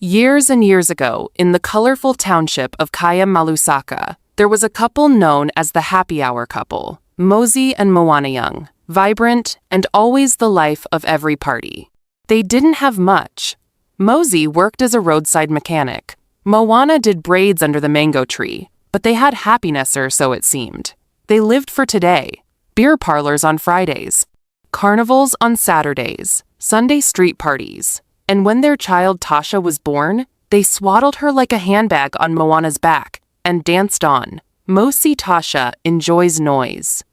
Years and years ago, in the colorful township of Kaya Malusaka, there was a couple known as the happy hour couple, Mosey and Moana Young, vibrant and always the life of every party. They didn't have much. Mosey worked as a roadside mechanic. Moana did braids under the mango tree, but they had happiness, or so it seemed. They lived for today. Beer parlors on Fridays, carnivals on Saturdays, Sunday street parties. And when their child Tasha was born, they swaddled her like a handbag on Moana's back and danced on. Mosi Tasha enjoys noise.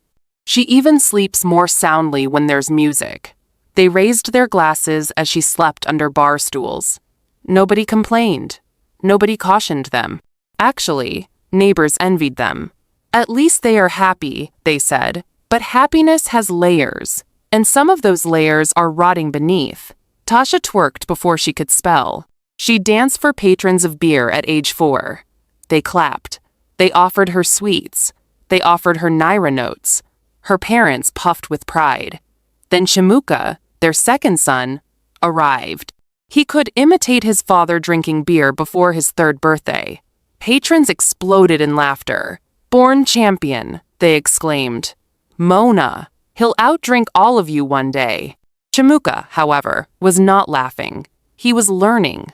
She even sleeps more soundly when there's music. They raised their glasses as she slept under bar stools. Nobody complained. Nobody cautioned them. Actually, neighbors envied them. At least they are happy, they said. But happiness has layers, and some of those layers are rotting beneath. Tasha twerked before she could spell. She danced for patrons of beer at age 4. They clapped. They offered her sweets. They offered her Naira notes. Her parents puffed with pride. Then Chimuka, their second son, arrived. He could imitate his father drinking beer before his 3rd birthday. Patrons exploded in laughter. "Born champion," they exclaimed. "Mona, he'll outdrink all of you one day." Chimuka, however, was not laughing. He was learning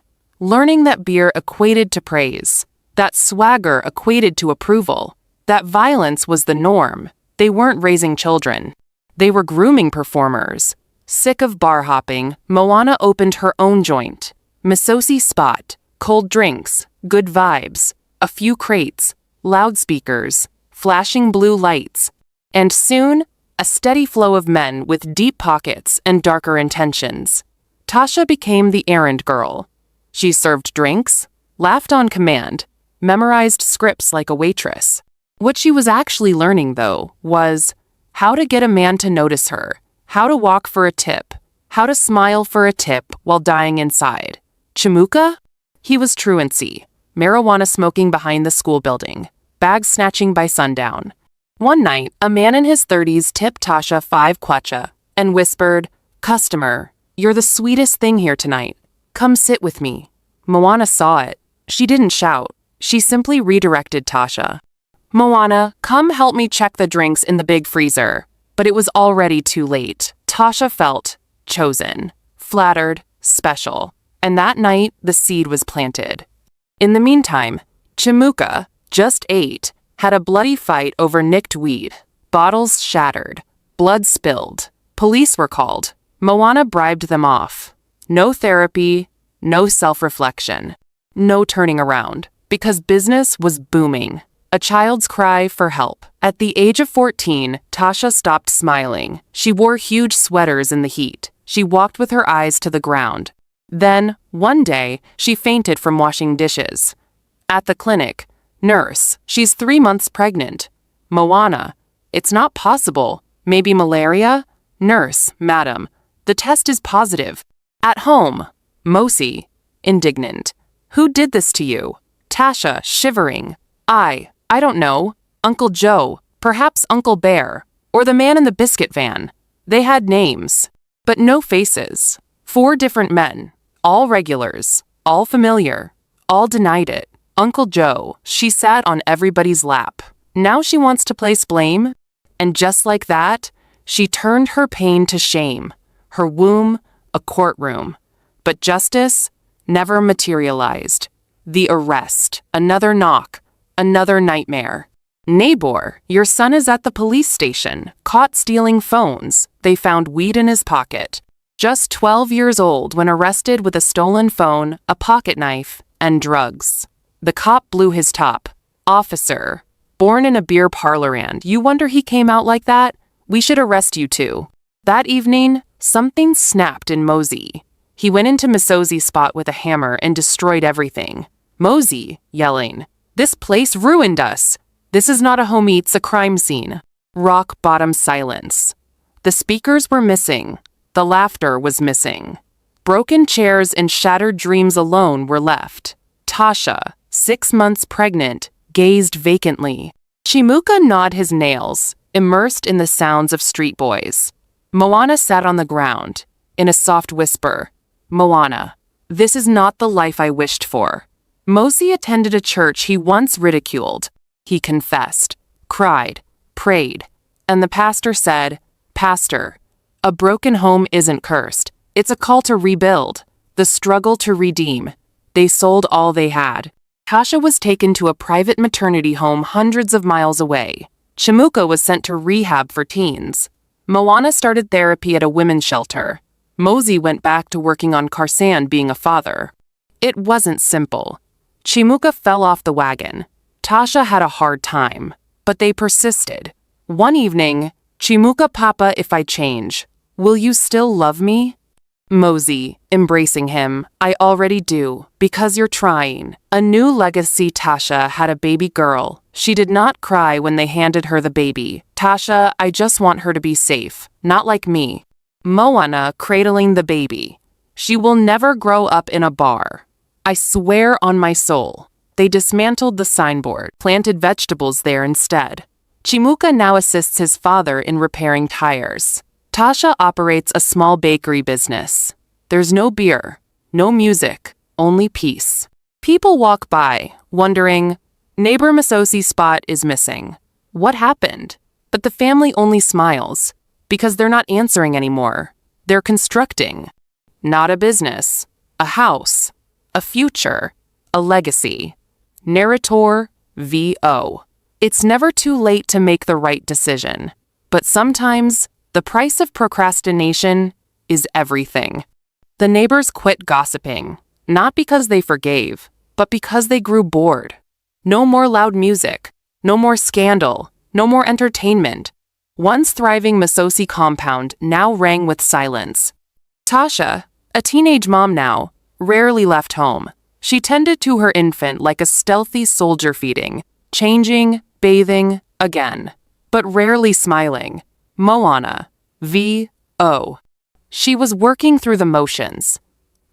that beer equated to praise, that swagger equated to approval, that violence was the norm. They weren't raising children. They were grooming performers. Sick of bar hopping, Moana opened her own joint. Misosi spot, cold drinks, good vibes, a few crates, loudspeakers, flashing blue lights, and soon, a steady flow of men with deep pockets and darker intentions. Tasha became the errand girl. She served drinks, laughed on command, memorized scripts like a waitress. What she was actually learning, though, was how to get a man to notice her, how to walk for a tip, how to smile for a tip while dying inside. Chimuka? He was truancy, marijuana smoking behind the school building, bag snatching by sundown. One night, a man in his 30s tipped Tasha 5 kwacha and whispered, "Customer, you're the sweetest thing here tonight. Come sit with me." Moana saw it. She didn't shout. She simply redirected Tasha. "Moana, come help me check the drinks in the big freezer." But it was already too late. Tasha felt chosen, flattered, special. And that night, the seed was planted. In the meantime, Chimuka, just 8, had a bloody fight over nicked weed. Bottles shattered. Blood spilled. Police were called. Moana bribed them off. No therapy, no self-reflection, no turning around, because business was booming. A child's cry for help. At the age of 14, Tasha stopped smiling. She wore huge sweaters in the heat. She walked with her eyes to the ground. Then, one day, she fainted from washing dishes. At the clinic, "Nurse, she's 3 months pregnant." "Moana, it's not possible. Maybe malaria?" "Nurse, madam, the test is positive." At home, Mosi, indignant. "Who did this to you?" Tasha, shivering. I don't know. Uncle Joe, perhaps Uncle Bear, or the man in the biscuit van." They had names, but no faces. 4 different men, all regulars, all familiar, all denied it. Uncle Joe, she sat on everybody's lap. Now she wants to place blame? And just like that, she turned her pain to shame, her womb a courtroom. But justice never materialized. The arrest, another knock, another nightmare. "Neighbor, your son is at the police station, caught stealing phones. They found weed in his pocket." Just 12 years old when arrested with a stolen phone, a pocket knife, and drugs. The cop blew his top. "Officer, born in a beer parlor and you wonder he came out like that? We should arrest you too." That evening, something snapped in Mosey. He went into Misosi's spot with a hammer and destroyed everything. Mosey, yelling, "This place ruined us. This is not a home eats, a crime scene." Rock bottom silence. The speakers were missing. The laughter was missing. Broken chairs and shattered dreams alone were left. Tasha, 6 months pregnant, gazed vacantly. Chimuka gnawed his nails, immersed in the sounds of street boys. Moana sat on the ground. In a soft whisper, "Moana, This is not the life I wished for. Mosey attended a church he once ridiculed. He confessed, cried, prayed, and the pastor said, "Pastor, a broken home isn't cursed. It's a call to rebuild, the struggle to redeem." They sold all they had. Tasha was taken to a private maternity home hundreds of miles away. Chimuka was sent to rehab for teens. Moana started therapy at a women's shelter. Mosey went back to working on Karsan being a father. It wasn't simple. Chimuka fell off the wagon. Tasha had a hard time, but they persisted. One evening, "Chimuka papa, if I change, will you still love me?" Mosey, embracing him, "I already do, because you're trying." A new legacy. Tasha had a baby girl. She did not cry when they handed her the baby. "Tasha, I just want her to be safe, not like me." Moana cradling the baby. "She will never grow up in a bar. I swear on my soul." They dismantled the signboard, planted vegetables there instead. Chimuka now assists his father in repairing tires. Tasha operates a small bakery business. There's no beer, no music, only peace. People walk by, wondering, neighbor Masosi's spot is missing. What happened? But the family only smiles, because they're not answering anymore. They're constructing. Not a business, a house, a future, a legacy. Narrator VO. It's never too late to make the right decision, but sometimes the price of procrastination is everything. The neighbors quit gossiping, not because they forgave, but because they grew bored. No more loud music, no more scandal, no more entertainment. Once thriving Masosi compound now rang with silence. Tasha, a teenage mom now, rarely left home. She tended to her infant like a stealthy soldier feeding, changing, bathing, again, but rarely smiling. Moana, V.O. She was working through the motions,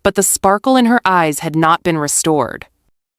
but the sparkle in her eyes had not been restored.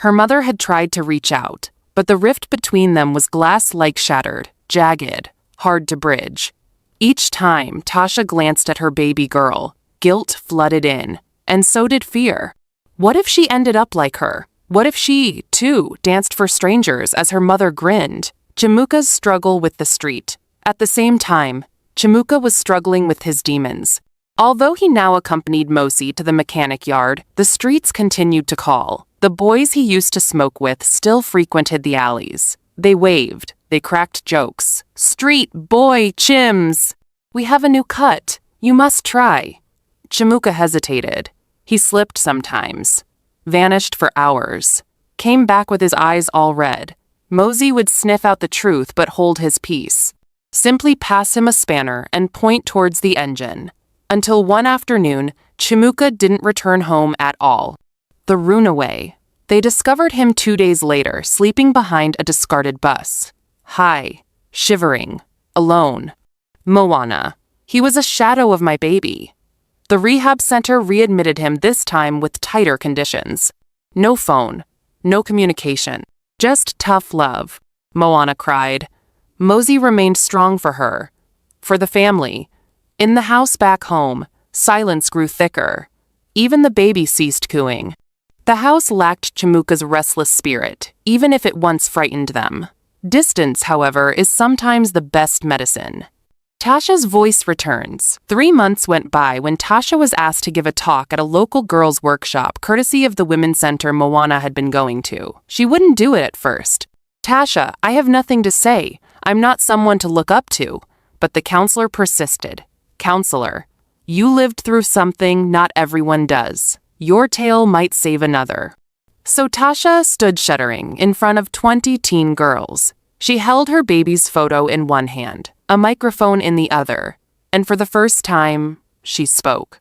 Her mother had tried to reach out, but the rift between them was glass-like shattered, jagged, hard to bridge. Each time Tasha glanced at her baby girl, guilt flooded in, and so did fear. What if she ended up like her? What if she, too, danced for strangers as her mother grinned? Chimuka's struggle with the street. At the same time, Chimuka was struggling with his demons. Although he now accompanied Mosi to the mechanic yard, the streets continued to call. The boys he used to smoke with still frequented the alleys. They waved, they cracked jokes. "Street boy Chims! We have a new cut. You must try." Chimuka hesitated. He slipped sometimes, vanished for hours, came back with his eyes all red. Mosey would sniff out the truth but hold his peace. Simply pass him a spanner and point towards the engine. Until one afternoon, Chimuka didn't return home at all. The runaway. They discovered him 2 days later, sleeping behind a discarded bus. High, shivering, alone. Moana. "He was a shadow of my baby." The rehab center readmitted him, this time with tighter conditions. No phone, no communication, just tough love. Moana cried. Mosey remained strong for her, for the family. In the house back home, silence grew thicker. Even the baby ceased cooing. The house lacked Chimuka's restless spirit, even if it once frightened them. Distance, however, is sometimes the best medicine. Tasha's voice returns. 3 months went by when Tasha was asked to give a talk at a local girls' workshop courtesy of the women's center Moana had been going to. She wouldn't do it at first. "Tasha, I have nothing to say. I'm not someone to look up to." But the counselor persisted. "Counselor, you lived through something not everyone does. Your tale might save another." So Tasha stood shuddering in front of 20 teen girls. She held her baby's photo in one hand, a microphone in the other, and for the first time, she spoke.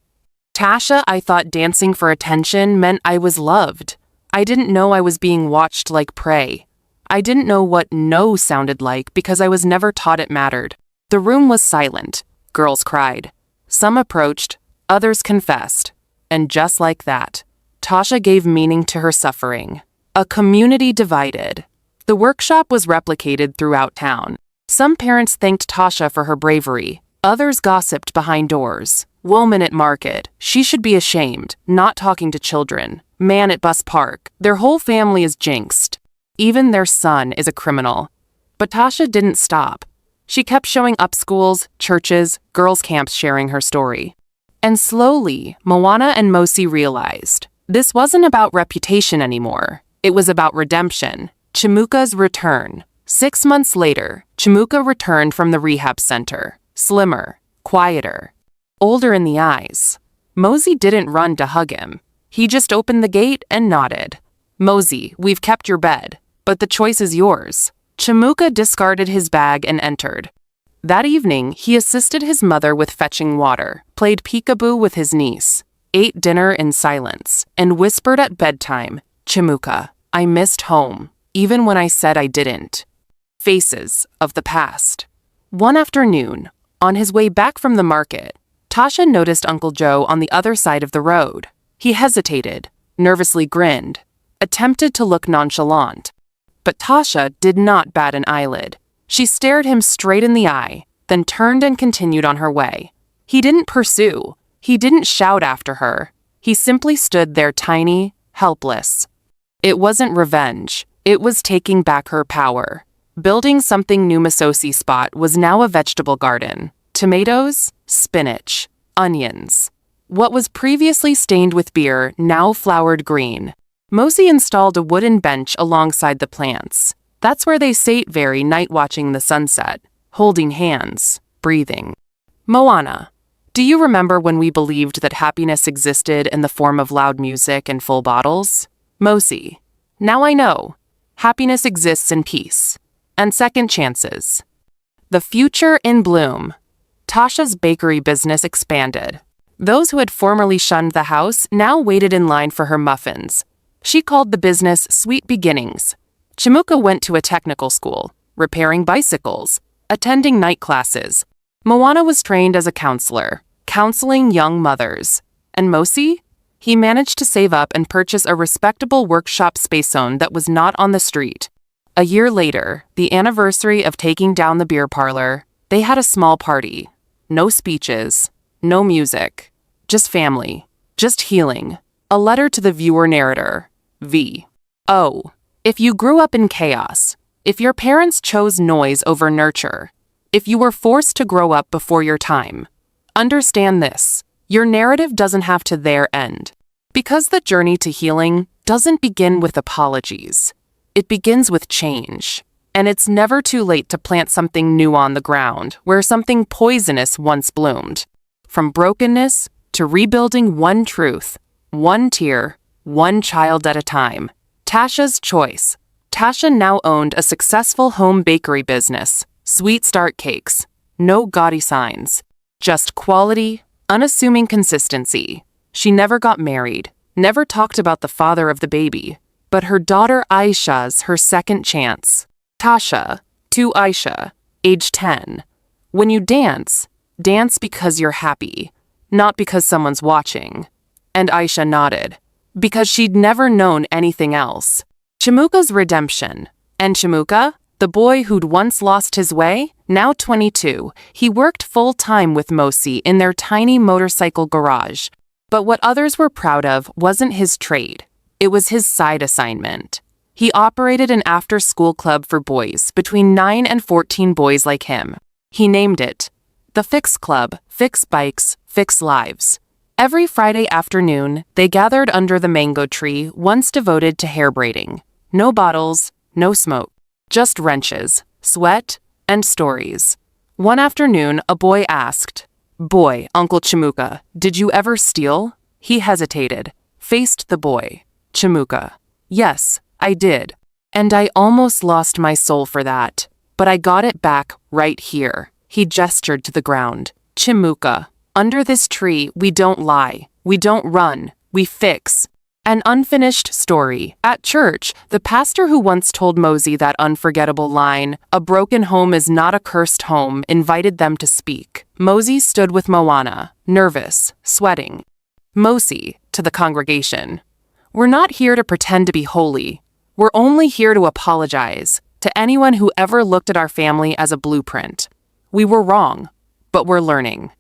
"Tasha, I thought dancing for attention meant I was loved. I didn't know I was being watched like prey. I didn't know what no sounded like because I was never taught it mattered." The room was silent. Girls cried. Some approached, others confessed. And just like that, Tasha gave meaning to her suffering. A community divided. The workshop was replicated throughout town. Some parents thanked Tasha for her bravery. Others gossiped behind doors. Woman at market, she should be ashamed, not talking to children. Man at bus park, their whole family is jinxed. Even their son is a criminal. But Tasha didn't stop. She kept showing up schools, churches, girls' camps sharing her story. And slowly, Moana and Mosi realized this wasn't about reputation anymore. It was about redemption. Chimuka's return. 6 months later, Chimuka returned from the rehab center. Slimmer, quieter, older in the eyes. Mosi didn't run to hug him. He just opened the gate and nodded. Mosi, we've kept your bed, but the choice is yours. Chimuka discarded his bag and entered. That evening, he assisted his mother with fetching water, played peekaboo with his niece, ate dinner in silence, and whispered at bedtime, Chimuka, I missed home, even when I said I didn't. Faces of the past. One afternoon, on his way back from the market, Tasha noticed Uncle Joe on the other side of the road. He hesitated, nervously grinned, attempted to look nonchalant. But Tasha did not bat an eyelid. She stared him straight in the eye, then turned and continued on her way. He didn't pursue. He didn't shout after her. He simply stood there tiny, helpless. It wasn't revenge. It was taking back her power. Building something new. Masosi spot was now a vegetable garden. Tomatoes, spinach, onions. What was previously stained with beer now flowered green. Mosi installed a wooden bench alongside the plants. That's where they sate very night watching the sunset, holding hands, breathing. Moana, do you remember when we believed that happiness existed in the form of loud music and full bottles? Mosi, now I know. Happiness exists in peace and second chances. The future in bloom. Tasha's bakery business expanded. Those who had formerly shunned the house now waited in line for her muffins. She called the business Sweet Beginnings. Chimuka went to a technical school, repairing bicycles, attending night classes. Moana was trained as a counselor, counseling young mothers. And Mosi? He managed to save up and purchase a respectable workshop space zone that was not on the street. A year later, the anniversary of taking down the beer parlor, they had a small party. No speeches, no music, just family, just healing. A letter to the viewer narrator. V. O. If you grew up in chaos, if your parents chose noise over nurture, if you were forced to grow up before your time, understand this. Your narrative doesn't have to their end. Because the journey to healing doesn't begin with apologies. It begins with change. And it's never too late to plant something new on the ground where something poisonous once bloomed. From brokenness to rebuilding one truth, one tear, one child at a time. Tasha's choice. Tasha now owned a successful home bakery business, Sweet Start Cakes. No gaudy signs. Just quality, unassuming consistency. She never got married, never talked about the father of the baby, but her daughter Aisha's her second chance. Tasha, to Aisha, age 10. When you dance, dance because you're happy, not because someone's watching. And Aisha nodded, because she'd never known anything else. Chimuka's redemption. And Chimuka, the boy who'd once lost his way, now 22, he worked full-time with Mosi in their tiny motorcycle garage. But what others were proud of wasn't his trade. It was his side assignment. He operated an after-school club for boys, between 9 and 14 boys like him. He named it the Fix Club, Fix Bikes, Fix Lives. Every Friday afternoon, they gathered under the mango tree once devoted to hair braiding. No bottles, no smoke, just wrenches, sweat, and stories. One afternoon, a boy asked, "Boy, Uncle Chimuka, did you ever steal?" He hesitated, faced the boy. Chimuka, "Yes, I did. And I almost lost my soul for that. But I got it back right here." He gestured to the ground. Chimuka, under this tree, we don't lie. We don't run. We fix. An unfinished story. At church, the pastor who once told Mosi that unforgettable line, "A broken home is not a cursed home," invited them to speak. Mosi stood with Moana, nervous, sweating. Mosi, to the congregation, "We're not here to pretend to be holy. We're only here to apologize to anyone who ever looked at our family as a blueprint. We were wrong, but we're learning."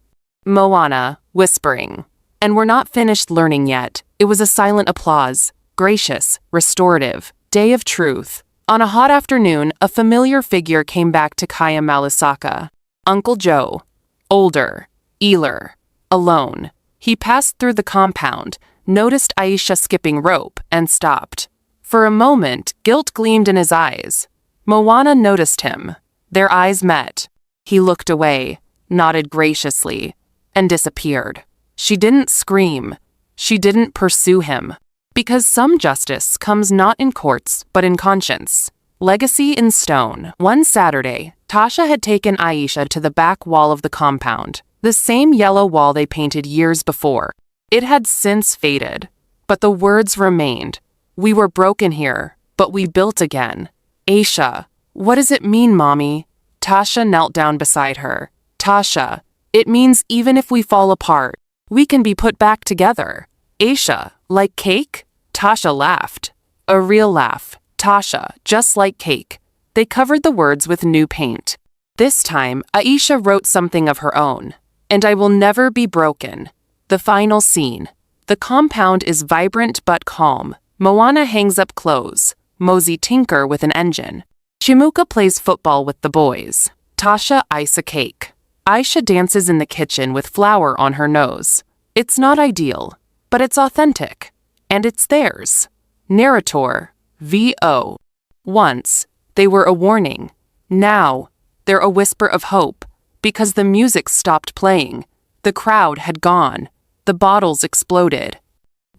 Moana, whispering. And we're not finished learning yet. It was a silent applause. Gracious, restorative, day of truth. On a hot afternoon, a familiar figure came back to Kaya Malusaka. Uncle Joe. Older. Eeler. Alone. He passed through the compound, noticed Aisha skipping rope, and stopped. For a moment, guilt gleamed in his eyes. Moana noticed him. Their eyes met. He looked away, nodded graciously, and disappeared. She didn't scream. She didn't pursue him. Because some justice comes not in courts, but in conscience. Legacy in stone. One Saturday, Tasha had taken Aisha to the back wall of the compound, the same yellow wall they painted years before. It had since faded, but the words remained. We were broken here, but we built again. Aisha, what does it mean, Mommy? Tasha knelt down beside her. Tasha, it means even if we fall apart, we can be put back together. Aisha, like cake? Tasha laughed. A real laugh. Tasha, just like cake. They covered the words with new paint. This time, Aisha wrote something of her own. And I will never be broken. The final scene. The compound is vibrant but calm. Moana hangs up clothes. Mosey tinker with an engine. Chimuka plays football with the boys. Tasha ice a cake. Aisha dances in the kitchen with flour on her nose. It's not ideal, but it's authentic. And it's theirs. Narrator, V.O. Once, they were a warning. Now, they're a whisper of hope. Because the music stopped playing. The crowd had gone. The bottles exploded.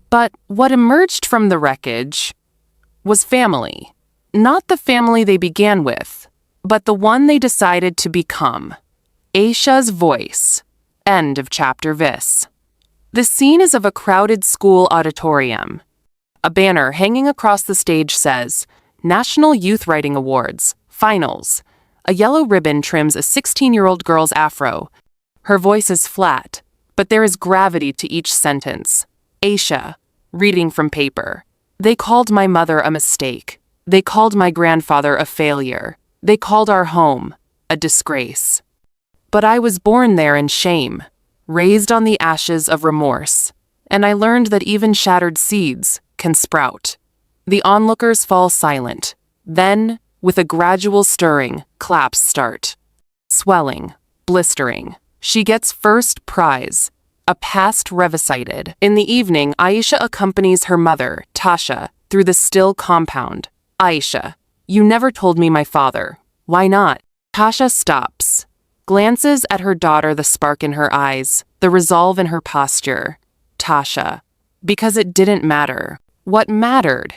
But what emerged from the wreckage was family. Not the family they began with, but the one they decided to become. Aisha's voice. End of chapter vis. The scene is of a crowded school auditorium. A banner hanging across the stage says, National Youth Writing Awards, Finals. A yellow ribbon trims a 16-year-old girl's afro. Her voice is flat, but there is gravity to each sentence. Aisha, reading from paper. They called my mother a mistake. They called my grandfather a failure. They called our home a disgrace. But I was born there in shame, raised on the ashes of remorse, and I learned that even shattered seeds can sprout. The onlookers fall silent. Then, with a gradual stirring, claps start. Swelling, blistering. She gets first prize, a past revisited. In the evening, Aisha accompanies her mother, Tasha, through the still compound. Aisha, you never told me my father. Why not? Tasha stops, glances at her daughter, the spark in her eyes, the resolve in her posture. Tasha, because it didn't matter. What mattered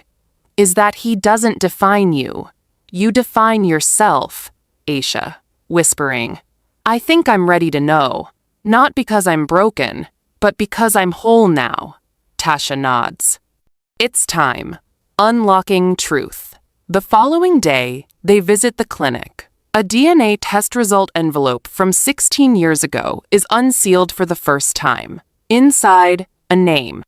is that he doesn't define you. You define yourself. Aisha, whispering. I think I'm ready to know. Not because I'm broken, but because I'm whole now. Tasha nods. It's time. Unlocking truth. The following day, they visit the clinic. A DNA test result envelope from 16 years ago is unsealed for the first time. Inside, a name.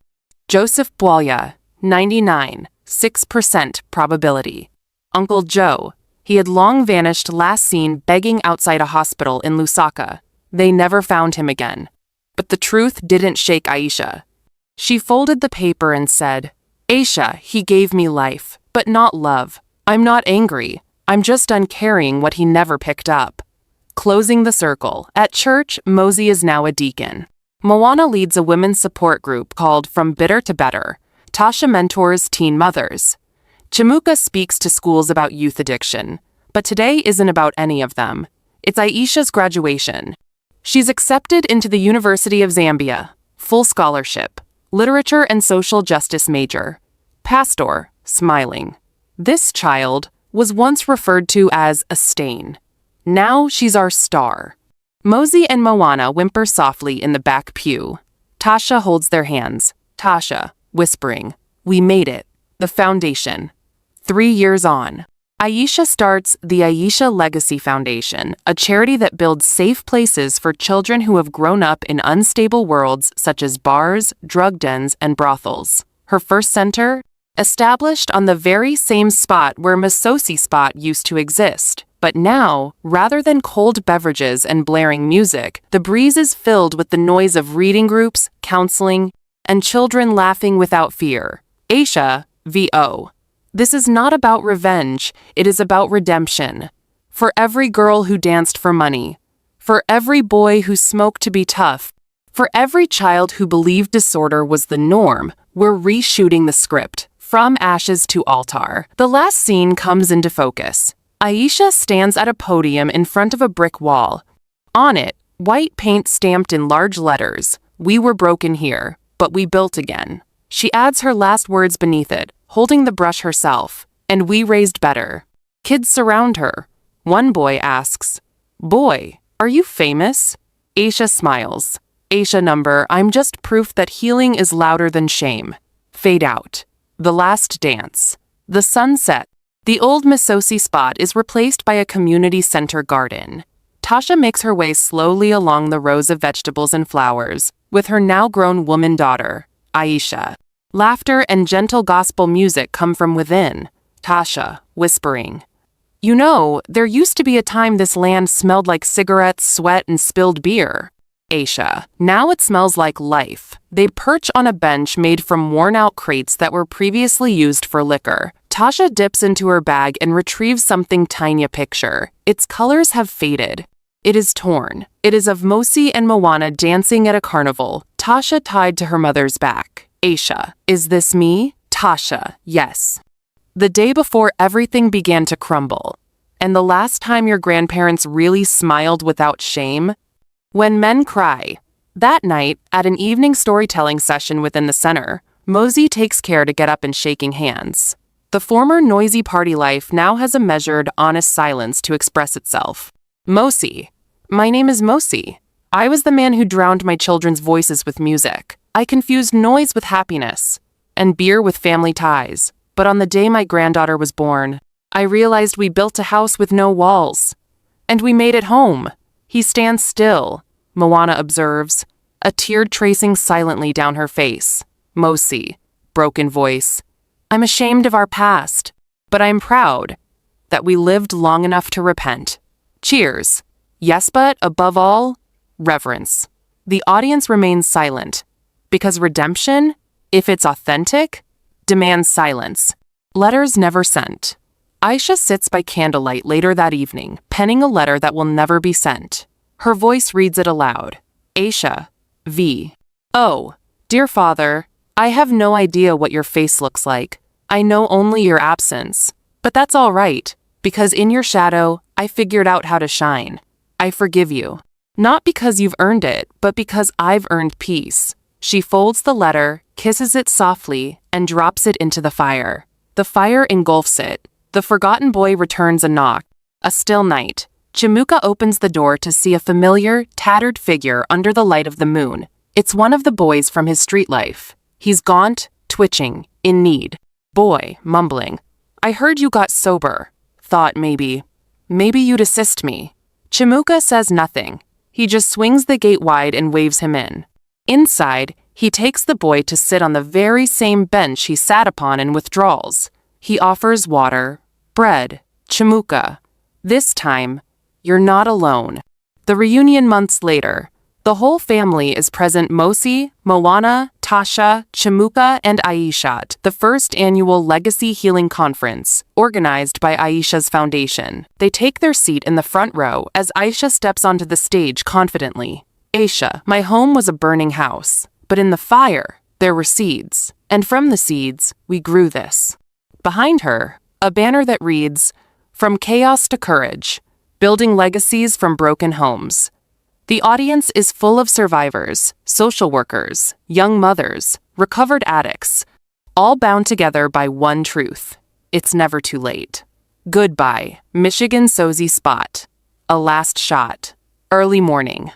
Joseph Bwalya, 99, 6% probability. Uncle Joe. He had long vanished, last seen begging outside a hospital in Lusaka. They never found him again. But the truth didn't shake Aisha. She folded the paper and said, Aisha, he gave me life, but not love. I'm not angry. I'm just uncaring what he never picked up. Closing the circle. At church, Mosey is now a deacon. Moana leads a women's support group called From Bitter to Better. Tasha mentors teen mothers. Chimuka speaks to schools about youth addiction, but today isn't about any of them. It's Aisha's graduation. She's accepted into the University of Zambia, full scholarship, literature and social justice major. Pastor, smiling. This child was once referred to as a stain. Now she's our star. Mosey and Moana whimper softly in the back pew. Tasha holds their hands. Tasha, whispering, we made it. The foundation. 3 years on. Aisha starts the Aisha Legacy Foundation, a charity that builds safe places for children who have grown up in unstable worlds such as bars, drug dens, and brothels. Her first center? Established on the very same spot where Masosi Spot used to exist, But now, rather than cold beverages and blaring music, the breeze is filled with the noise of reading groups, counseling, and children laughing without fear. Aisha, VO. This is not about revenge, it is about redemption. For every girl who danced for money, for every boy who smoked to be tough, for every child who believed disorder was the norm, we're reshooting the script, from ashes to altar. The last scene comes into focus. Aisha stands at a podium in front of a brick wall. On it, white paint stamped in large letters, "We were broken here, but we built again." She adds her last words beneath it, holding the brush herself, "And we raised better." Kids surround her. One boy asks, "Boy, are you famous?" Aisha smiles. Aisha number, "I'm just proof that healing is louder than shame." Fade out. The last dance. The sunset. The old Misosi spot is replaced by a community center garden. Tasha makes her way slowly along the rows of vegetables and flowers, with her now-grown woman daughter, Aisha. Laughter and gentle gospel music come from within. Tasha, whispering, "You know, there used to be a time this land smelled like cigarettes, sweat, and spilled beer." Aisha, "Now it smells like life." They perch on a bench made from worn-out crates that were previously used for liquor. Tasha dips into her bag and retrieves something tiny, a picture. Its colors have faded. It is torn. It is of Mosi and Moana dancing at a carnival, Tasha tied to her mother's back. Aisha, "Is this me?" Tasha, "Yes." The day before everything began to crumble. And the last time your grandparents really smiled without shame? When men cry. That night, at an evening storytelling session within the center, Mosey takes care to get up and shaking hands. The former noisy party life now has a measured, honest silence to express itself. Mosi. "My name is Mosi. I was the man who drowned my children's voices with music. I confused noise with happiness, and beer with family ties. But on the day my granddaughter was born, I realized we built a house with no walls. And we made it home." He stands still, Moana observes, a tear tracing silently down her face. Mosi, broken voice, "I'm ashamed of our past, but I'm proud that we lived long enough to repent." Cheers. Yes, but above all, reverence. The audience remains silent, because redemption, if it's authentic, demands silence. Letters never sent. Aisha sits by candlelight later that evening, penning a letter that will never be sent. Her voice reads it aloud. Aisha, V. "Oh, dear father, I have no idea what your face looks like. I know only your absence. But that's all right, because in your shadow, I figured out how to shine. I forgive you. Not because you've earned it, but because I've earned peace." She folds the letter, kisses it softly, and drops it into the fire. The fire engulfs it. The forgotten boy returns a knock. A still night. Chimuka opens the door to see a familiar, tattered figure under the light of the moon. It's one of the boys from his street life. He's gaunt, twitching, in need. Boy, mumbling, "I heard you got sober. Thought maybe you'd assist me." Chimuka says nothing. He just swings the gate wide and waves him in. Inside, he takes the boy to sit on the very same bench he sat upon in withdrawals. He offers water, bread, Chimuka. This time, you're not alone. The reunion months later. The whole family is present: Mosi, Moana, Tasha, Chimuka, and Aisha, the first annual Legacy Healing Conference, organized by Aisha's foundation. They take their seat in the front row as Aisha steps onto the stage confidently. Aisha, "My home was a burning house, but in the fire, there were seeds, and from the seeds, we grew this." Behind her, a banner that reads, "From chaos to courage, building legacies from broken homes." The audience is full of survivors, social workers, young mothers, recovered addicts, all bound together by one truth: it's never too late. Goodbye, Michigan Sozi Spot. A last shot. Early morning.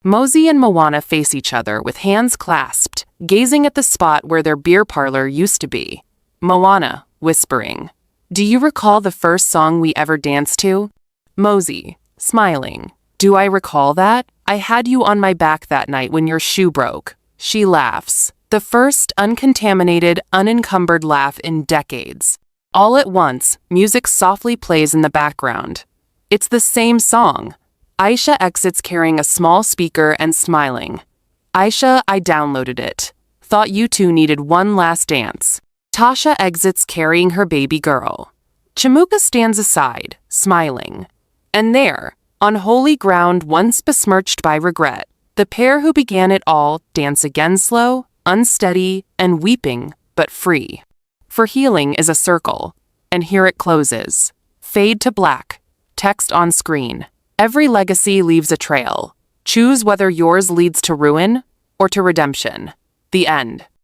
Mosey and Moana face each other with hands clasped, gazing at the spot where their beer parlor used to be. Moana, whispering, "Do you recall the first song we ever danced to?" Mosey, smiling, "Do I recall that? I had you on my back that night when your shoe broke." She laughs. The first uncontaminated, unencumbered laugh in decades. All at once, music softly plays in the background. It's the same song. Aisha exits carrying a small speaker and smiling. Aisha, I downloaded it. Thought you two needed one last dance. Tasha exits carrying her baby girl. Chimuka stands aside, smiling. And there, on holy ground once besmirched by regret, the pair who began it all dance again slow, unsteady, and weeping, but free. For healing is a circle, and here it closes. Fade to black. Text on screen. Every legacy leaves a trail. Choose whether yours leads to ruin or to redemption. The end.